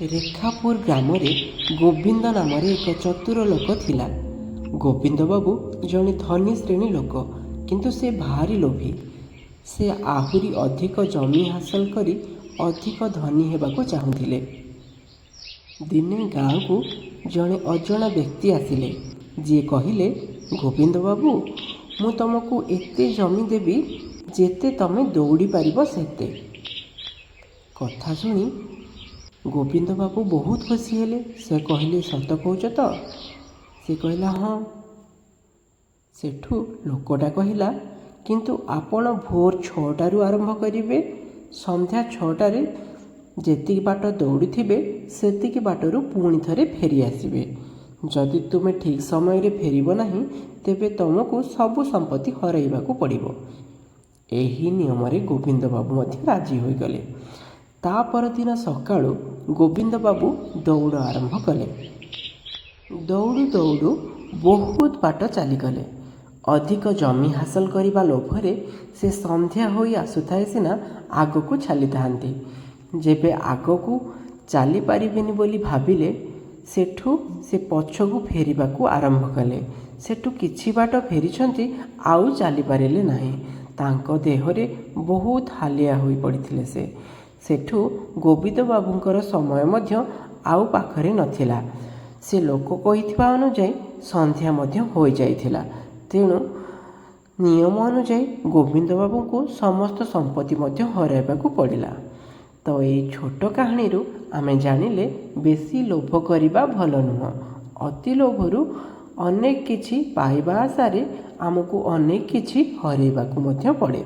ରେଖାପୁର ଗ୍ରାମରେ ଗୋବିନ୍ଦ ନାମରେ ଏକ ଚତୁର ଲୋକ ଥିଲା। ଗୋବିନ୍ଦ ବାବୁ ଜଣେ ଧନୀ ଶ୍ରେଣୀ ଲୋକ, କିନ୍ତୁ ସେ ଭାରି ଲୋଭୀ। ସେ ଆହୁରି ଅଧିକ ଜମି ହାସଲ କରି ଅଧିକ ଧନୀ ହେବାକୁ ଚାହୁଁଥିଲେ। ଦିନେ ଗାଁକୁ ଜଣେ ଅଜଣା ବ୍ୟକ୍ତି ଆସିଲେ, ଯିଏ କହିଲେ, ଗୋବିନ୍ଦ ବାବୁ, ମୁଁ ତୁମକୁ ଏତେ ଜମି ଦେବି ଯେତେ ତମେ ଦୌଡ଼ି ପାରିବ ସେତେ। କଥା ଶୁଣି ଗୋବିନ୍ଦ ବାବୁ ବହୁତ ଖୁସି ହେଲେ। ସେ କହିଲେ, ସତ କହୁଛ ତ? ସେ କହିଲା, ହଁ। ସେଠୁ ଲୋକଟା କହିଲା, କିନ୍ତୁ ଆପଣ ଭୋର 6ଟାରୁ ଆରମ୍ଭ କରିବେ। ସନ୍ଧ୍ୟା 6ଟାରେ ଯେତିକି ବାଟ ଦୌଡ଼ିଥିବେ ସେତିକି ବାଟରୁ ପୁଣି ଥରେ ଫେରି ଆସିବେ। ଯଦି ତୁମେ ଠିକ୍ ସମୟରେ ଫେରିବ ନାହିଁ, ତେବେ ତୁମକୁ ସବୁ ସମ୍ପତ୍ତି ହରାଇବାକୁ ପଡ଼ିବ। ଏହି ନିୟମରେ ଗୋବିନ୍ଦ ବାବୁ ମଧ୍ୟ ରାଜି ହୋଇଗଲେ। ତା ପରଦିନ ସକାଳୁ ଗୋବିନ୍ଦ ବାବୁ ଦୌଡ଼ ଆରମ୍ଭ କଲେ। ଦୌଡ଼ୁ ଦୌଡ଼ୁ ବହୁତ ବାଟ ଚାଲିଗଲେ। ଅଧିକ ଜମି ହାସଲ କରିବା ଲୋଭରେ ସେ ସନ୍ଧ୍ୟା ହୋଇ ଆସୁଥାଏ ସିନା ଆଗକୁ ଚାଲିଥାନ୍ତି। ଯେବେ ଆଗକୁ ଚାଲିପାରିବେନି ବୋଲି ଭାବିଲେ, ସେଠୁ ସେ ପଛକୁ ଫେରିବାକୁ ଆରମ୍ଭ କଲେ। ସେଠୁ କିଛି ବାଟ ଫେରିଛନ୍ତି, ଆଉ ଚାଲିପାରିଲେ ନାହିଁ। ତାଙ୍କ ଦେହରେ ବହୁତ ହାଲିଆ ହୋଇ ପଡ଼ିଥିଲେ ସେ। ସେଠୁ ଗୋବିନ୍ଦ ବାବୁଙ୍କର ସମୟ ମଧ୍ୟ ଆଉ ପାଖରେ ନଥିଲା। ସେ ଲୋକ କହିଥିବା ଅନୁଯାୟୀ ସନ୍ଧ୍ୟା ମଧ୍ୟ ହୋଇଯାଇଥିଲା। ତେଣୁ ନିୟମ ଅନୁଯାୟୀ ଗୋବିନ୍ଦ ବାବୁଙ୍କୁ ସମସ୍ତ ସମ୍ପତ୍ତି ମଧ୍ୟ ହରାଇବାକୁ ପଡ଼ିଲା। ତ ଏଇ ଛୋଟ କାହାଣୀରୁ ଆମେ ଜାଣିଲେ, ବେଶୀ ଲୋଭ କରିବା ଭଲ ନୁହଁ। ଅତି ଲୋଭରୁ ଅନେକ କିଛି ପାଇବା ଆଶାରେ ଆମକୁ ଅନେକ କିଛି ହରାଇବାକୁ ମଧ୍ୟ ପଡ଼େ।